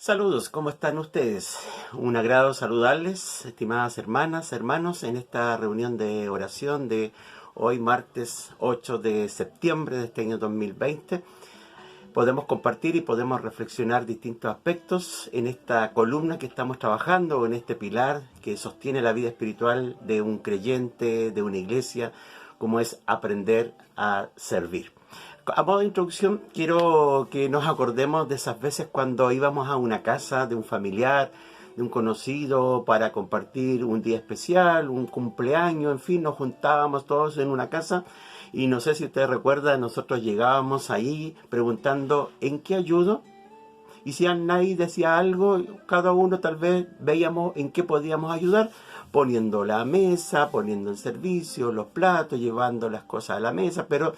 Saludos, ¿cómo están ustedes? Un agrado saludarles, estimadas hermanas, hermanos, en esta reunión de oración de hoy, martes 8 de septiembre de este año 2020. Podemos compartir y podemos reflexionar distintos aspectos en esta columna que estamos trabajando, o en este pilar que sostiene la vida espiritual de un creyente, de una iglesia, como es aprender a servir. A modo de introducción, quiero que nos acordemos de esas veces cuando íbamos a una casa de un familiar, de un conocido, para compartir un día especial, un cumpleaños, en fin, nos juntábamos todos en una casa y no sé si ustedes recuerdan, nosotros llegábamos ahí preguntando ¿en qué ayudo? Y si nadie decía algo, cada uno tal vez veíamos en qué podíamos ayudar, poniendo la mesa, poniendo el servicio, los platos, llevando las cosas a la mesa, pero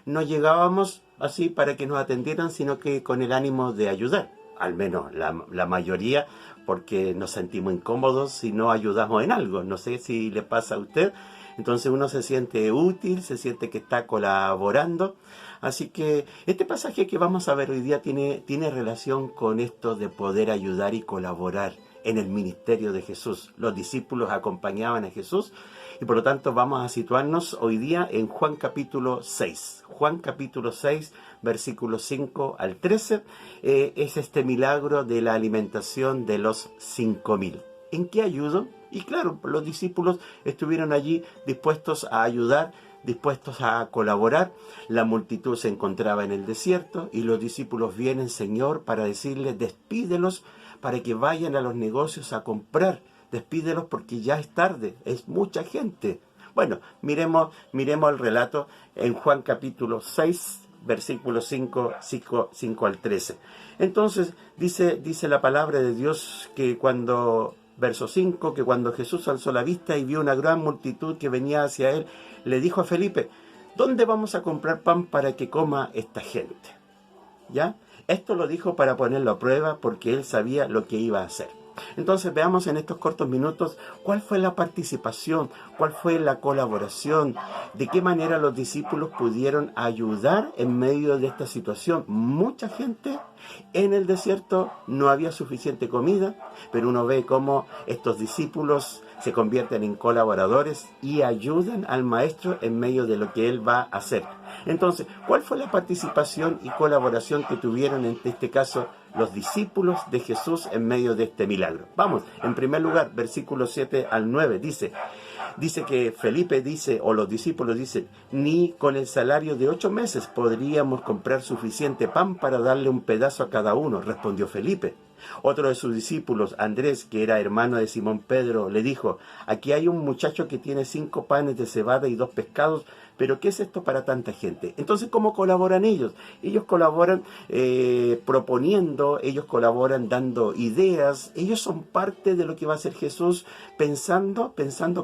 no llegábamos así para que nos atendieran, sino que con el ánimo de ayudar, al menos la mayoría, porque nos sentimos incómodos si no ayudamos en algo. No sé si le pasa a usted. Entonces uno se siente útil, se siente que está colaborando. Así que este pasaje que vamos a ver hoy día tiene relación con esto de poder ayudar y colaborar en el ministerio de Jesús. Los discípulos acompañaban a Jesús y por lo tanto vamos a situarnos hoy día en Juan capítulo 6. Juan capítulo 6, versículos 5 al 13, es este milagro de la alimentación de los 5.000. ¿En qué ayudo? Y claro, los discípulos estuvieron allí dispuestos a ayudar, dispuestos a colaborar. La multitud se encontraba en el desierto y los discípulos vienen, Señor, para decirles, despídelos para que vayan a los negocios a comprar. Despídelos porque ya es tarde, es mucha gente. Bueno, miremos el relato en Juan capítulo 6, versículos 5 al 13. Entonces, dice la palabra de Dios que verso 5, que cuando Jesús alzó la vista y vio una gran multitud que venía hacia él, le dijo a Felipe, ¿dónde vamos a comprar pan para que coma esta gente? ¿Ya? Esto lo dijo para ponerlo a prueba porque él sabía lo que iba a hacer. Entonces veamos en estos cortos minutos cuál fue la participación, cuál fue la colaboración, de qué manera los discípulos pudieron ayudar en medio de esta situación. Mucha gente en el desierto, no había suficiente comida, pero uno ve cómo estos discípulos se convierten en colaboradores y ayudan al maestro en medio de lo que él va a hacer. Entonces, ¿cuál fue la participación y colaboración que tuvieron en este caso los discípulos de Jesús en medio de este milagro? Vamos, en primer lugar, versículos 7 al 9, dice que Felipe dice, o los discípulos dicen, ni con el salario de 8 meses podríamos comprar suficiente pan para darle un pedazo a cada uno, respondió Felipe. Otro de sus discípulos, Andrés, que era hermano de Simón Pedro, le dijo, aquí hay un muchacho que tiene 5 panes de cebada y 2 pescados, pero ¿qué es esto para tanta gente? Entonces, ¿cómo colaboran ellos? Ellos colaboran proponiendo, ellos colaboran dando ideas, ellos son parte de lo que va a hacer Jesús pensando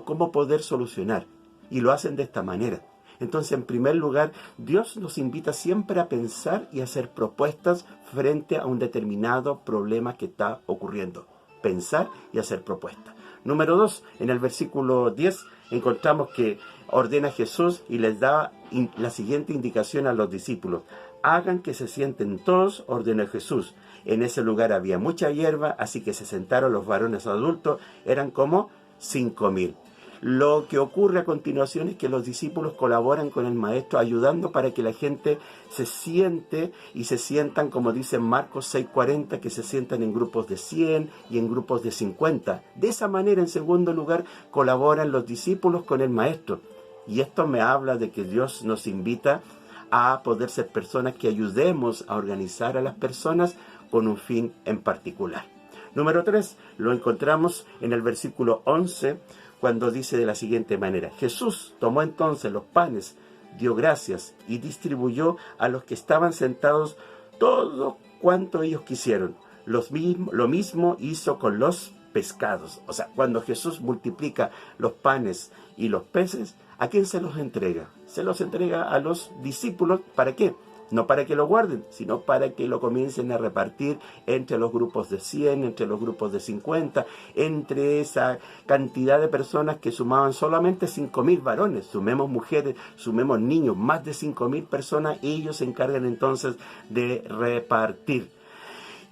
cómo poder solucionar. Y lo hacen de esta manera. Entonces, en primer lugar, Dios nos invita siempre a pensar y hacer propuestas frente a un determinado problema que está ocurriendo. Pensar y hacer propuestas. Número 2, en el versículo 10, encontramos que ordena a Jesús y les da la siguiente indicación a los discípulos. Hagan que se sienten todos, ordenó Jesús. En ese lugar había mucha hierba, así que se sentaron los varones adultos, eran como 5.000. Lo que ocurre a continuación es que los discípulos colaboran con el maestro ayudando para que la gente se siente y se sientan, como dice Marcos 6:40, que se sientan en grupos de 100 y en grupos de 50. De esa manera, en segundo lugar, colaboran los discípulos con el maestro. Y esto me habla de que Dios nos invita a poder ser personas que ayudemos a organizar a las personas con un fin en particular. Número 3, lo encontramos en el versículo 11, cuando dice de la siguiente manera, Jesús tomó entonces los panes, dio gracias y distribuyó a los que estaban sentados todo cuanto ellos quisieron. Lo mismo hizo con los pescados. O sea, cuando Jesús multiplica los panes y los peces, ¿a quién se los entrega? Se los entrega a los discípulos. ¿Para qué? No para que lo guarden, sino para que lo comiencen a repartir entre los grupos de 100, entre los grupos de 50, entre esa cantidad de personas que sumaban solamente 5.000 varones. Sumemos mujeres, sumemos niños, más de 5.000 personas, ellos se encargan entonces de repartir.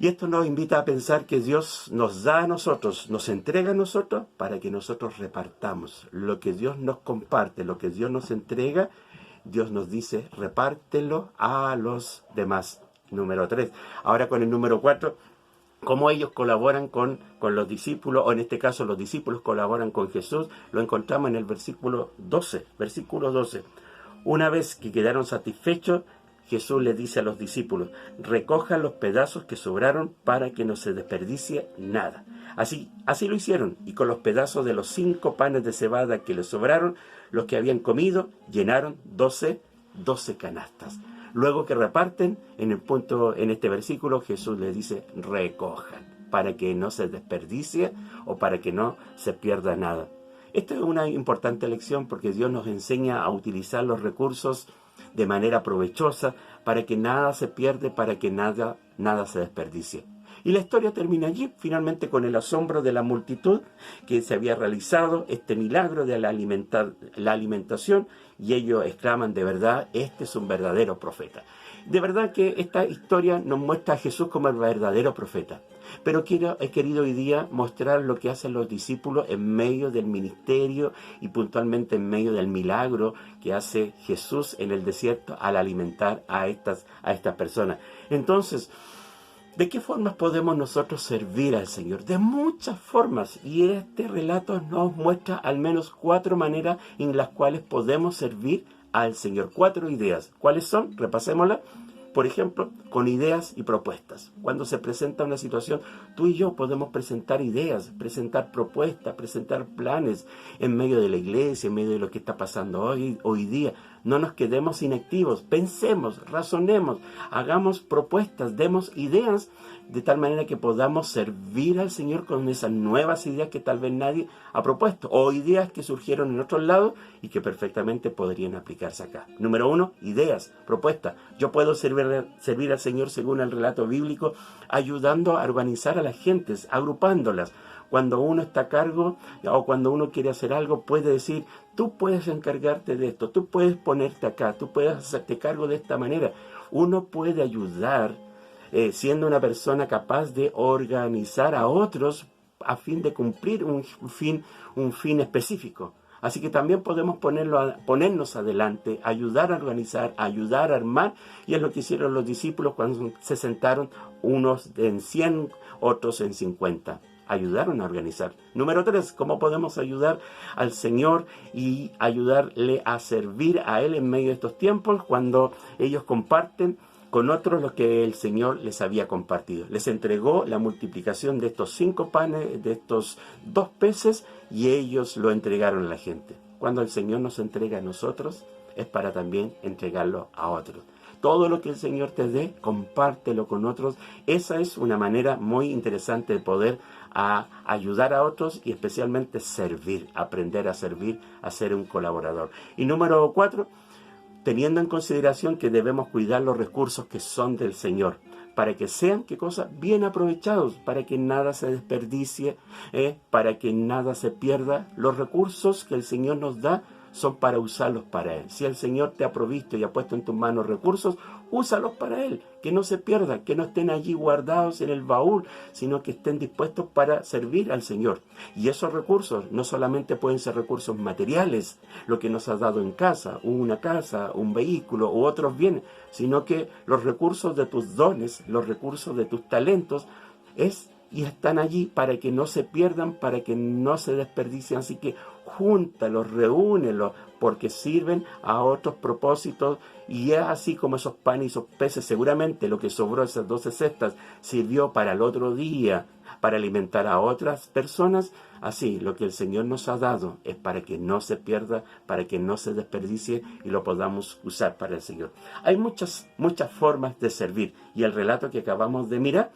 Y esto nos invita a pensar que Dios nos da a nosotros, nos entrega a nosotros para que nosotros repartamos. Lo que Dios nos comparte, lo que Dios nos entrega, Dios nos dice, repártelo a los demás. Número 3. Ahora con el número 4, cómo ellos colaboran con los discípulos, o en este caso los discípulos colaboran con Jesús, lo encontramos en el versículo 12. Versículo 12. Una vez que quedaron satisfechos, Jesús les dice a los discípulos, recojan los pedazos que sobraron para que no se desperdicie nada. Así lo hicieron, y con los pedazos de los 5 panes de cebada que les sobraron, los que habían comido, llenaron 12 canastas. Luego que reparten, en este versículo, Jesús les dice, recojan, para que no se desperdicie o para que no se pierda nada. Esta es una importante lección porque Dios nos enseña a utilizar los recursos de manera provechosa para que nada se pierda, para que nada se desperdicie. Y la historia termina allí, finalmente con el asombro de la multitud que se había realizado este milagro de la alimentación, y ellos exclaman, de verdad, este es un verdadero profeta. De verdad que esta historia nos muestra a Jesús como el verdadero profeta. Pero he querido hoy día mostrar lo que hacen los discípulos en medio del ministerio y puntualmente en medio del milagro que hace Jesús en el desierto al alimentar a estas personas. Entonces, ¿de qué formas podemos nosotros servir al Señor? De muchas formas. Y este relato nos muestra al menos 4 maneras en las cuales podemos servir al Señor. 4 ideas. ¿Cuáles son? Repasémoslas. Por ejemplo, con ideas y propuestas. Cuando se presenta una situación, tú y yo podemos presentar ideas, presentar propuestas, presentar planes en medio de la iglesia, en medio de lo que está pasando hoy día. No nos quedemos inactivos, pensemos, razonemos, hagamos propuestas, demos ideas de tal manera que podamos servir al Señor con esas nuevas ideas que tal vez nadie ha propuesto, o ideas que surgieron en otros lados y que perfectamente podrían aplicarse acá. Número 1, ideas, propuestas. Yo puedo servir al Señor según el relato bíblico, ayudando a organizar a las gentes, agrupándolas. Cuando uno está a cargo o cuando uno quiere hacer algo, puede decir, tú puedes encargarte de esto, tú puedes ponerte acá, tú puedes hacerte cargo de esta manera. Uno puede ayudar siendo una persona capaz de organizar a otros a fin de cumplir un fin específico. Así que también podemos ponernos adelante, ayudar a organizar, ayudar a armar, y es lo que hicieron los discípulos cuando se sentaron, unos en 100, otros en 50. Ayudaron a organizar. Número 3, ¿cómo podemos ayudar al Señor y ayudarle a servir a Él en medio de estos tiempos? Cuando ellos comparten con otros lo que el Señor les había compartido. Les entregó la multiplicación de estos 5 panes, de estos 2 peces, y ellos lo entregaron a la gente. Cuando el Señor nos entrega a nosotros, es para también entregarlo a otros. Todo lo que el Señor te dé, compártelo con otros. Esa es una manera muy interesante de poder ayudar a otros y especialmente servir, aprender a servir, a ser un colaborador. Y número 4, teniendo en consideración que debemos cuidar los recursos que son del Señor, para que sean, ¿qué cosa? Bien aprovechados, para que nada se desperdicie, para que nada se pierda. Los recursos que el Señor nos da son para usarlos para Él. Si el Señor te ha provisto y ha puesto en tus manos recursos, úsalos para Él, que no se pierdan, que no estén allí guardados en el baúl, sino que estén dispuestos para servir al Señor. Y esos recursos no solamente pueden ser recursos materiales, lo que nos has dado en casa, una casa, un vehículo u otros bienes, sino que los recursos de tus dones, los recursos de tus talentos, y están allí para que no se pierdan, para que no se desperdicien. Así que júntalos, reúnelos, porque sirven a otros propósitos. Y es así como esos panes y esos peces, seguramente lo que sobró, esas 12 cestas, sirvió para el otro día, para alimentar a otras personas. Así, lo que el Señor nos ha dado es para que no se pierda, para que no se desperdicie y lo podamos usar para el Señor. Hay muchas formas de servir, y el relato que acabamos de mirar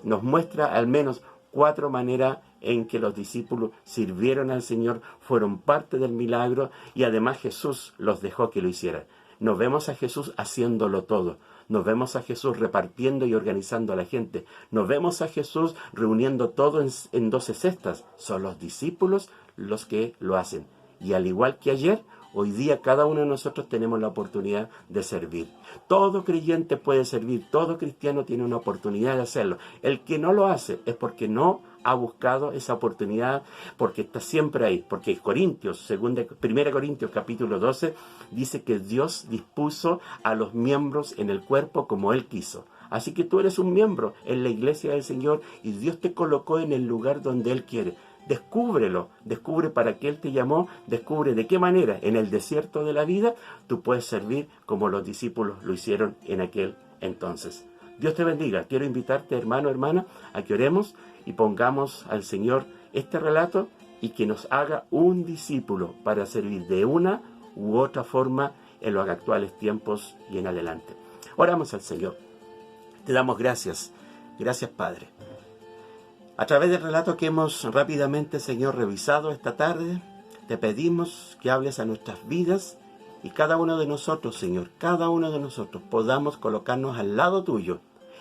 nos muestra al menos 4 maneras en que los discípulos sirvieron al Señor, fueron parte del milagro, y además Jesús los dejó que lo hicieran. Nos vemos a Jesús haciéndolo todo. Nos vemos a Jesús repartiendo y organizando a la gente. Nos vemos a Jesús reuniendo todo en 12 cestas. Son los discípulos los que lo hacen. Y al igual que ayer, Hoy día cada uno de nosotros tenemos la oportunidad de servir. Todo creyente puede servir, todo cristiano tiene una oportunidad de hacerlo. El que no lo hace es porque no ha buscado esa oportunidad, porque está siempre ahí. Porque Corintios, 1 Corintios capítulo 12, dice que Dios dispuso a los miembros en el cuerpo como Él quiso. Así que tú eres un miembro en la iglesia del Señor y Dios te colocó en el lugar donde Él quiere. Descúbrelo, descubre para qué Él te llamó, descubre de qué manera en el desierto de la vida tú puedes servir como los discípulos lo hicieron en aquel entonces. Dios te bendiga. Quiero invitarte, hermano, hermana, a que oremos y pongamos al Señor este relato y que nos haga un discípulo para servir de una u otra forma en los actuales tiempos y en adelante. Oramos al Señor. Te damos gracias. Gracias, Padre. A través del relato que hemos rápidamente, Señor, revisado esta tarde, te pedimos que hables a nuestras vidas y cada uno de nosotros, Señor, cada uno de nosotros podamos colocarnos al lado tuyo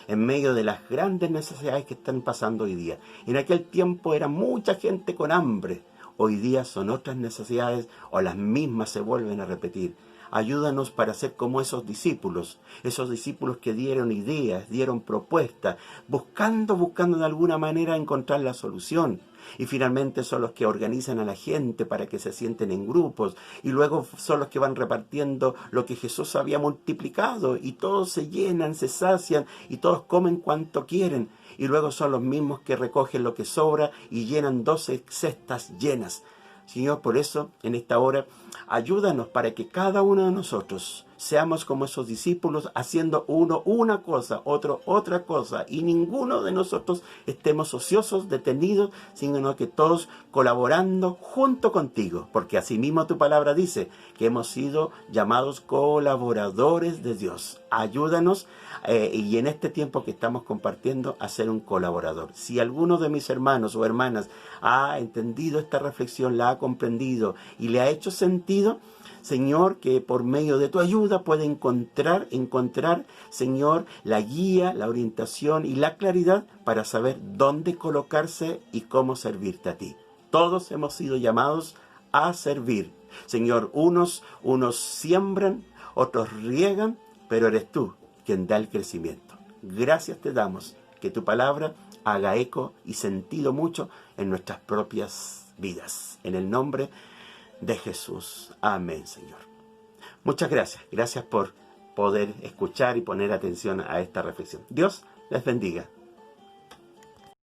en medio de las grandes necesidades que están pasando hoy día. En aquel tiempo era mucha gente con hambre. Hoy día son otras necesidades o las mismas se vuelven a repetir. Ayúdanos para ser como esos discípulos que dieron ideas, dieron propuestas, buscando de alguna manera encontrar la solución. Y finalmente son los que organizan a la gente para que se sienten en grupos. Y luego son los que van repartiendo lo que Jesús había multiplicado. Y todos se llenan, se sacian y todos comen cuanto quieren. Y luego son los mismos que recogen lo que sobra y llenan 12 cestas llenas. Señor, por eso, en esta hora, ayúdanos para que cada uno de nosotros seamos como esos discípulos, haciendo uno una cosa, otro otra cosa, y ninguno de nosotros estemos ociosos, detenidos, sino que todos colaborando junto contigo, porque asimismo tu palabra dice que hemos sido llamados colaboradores de Dios. Ayúdanos y en este tiempo que estamos compartiendo a ser un colaborador. Si alguno de mis hermanos o hermanas ha entendido esta reflexión, la ha comprendido y le ha hecho sentido, Señor, que por medio de tu ayuda puede encontrar, Señor, la guía, la orientación y la claridad para saber dónde colocarse y cómo servirte a ti. Todos hemos sido llamados a servir. Señor, unos siembran, otros riegan, pero eres tú quien da el crecimiento. Gracias te damos, que tu palabra haga eco y sentido mucho en nuestras propias vidas. En el nombre de Jesús. Amén, Señor. Muchas gracias. Gracias por poder escuchar y poner atención a esta reflexión. Dios les bendiga.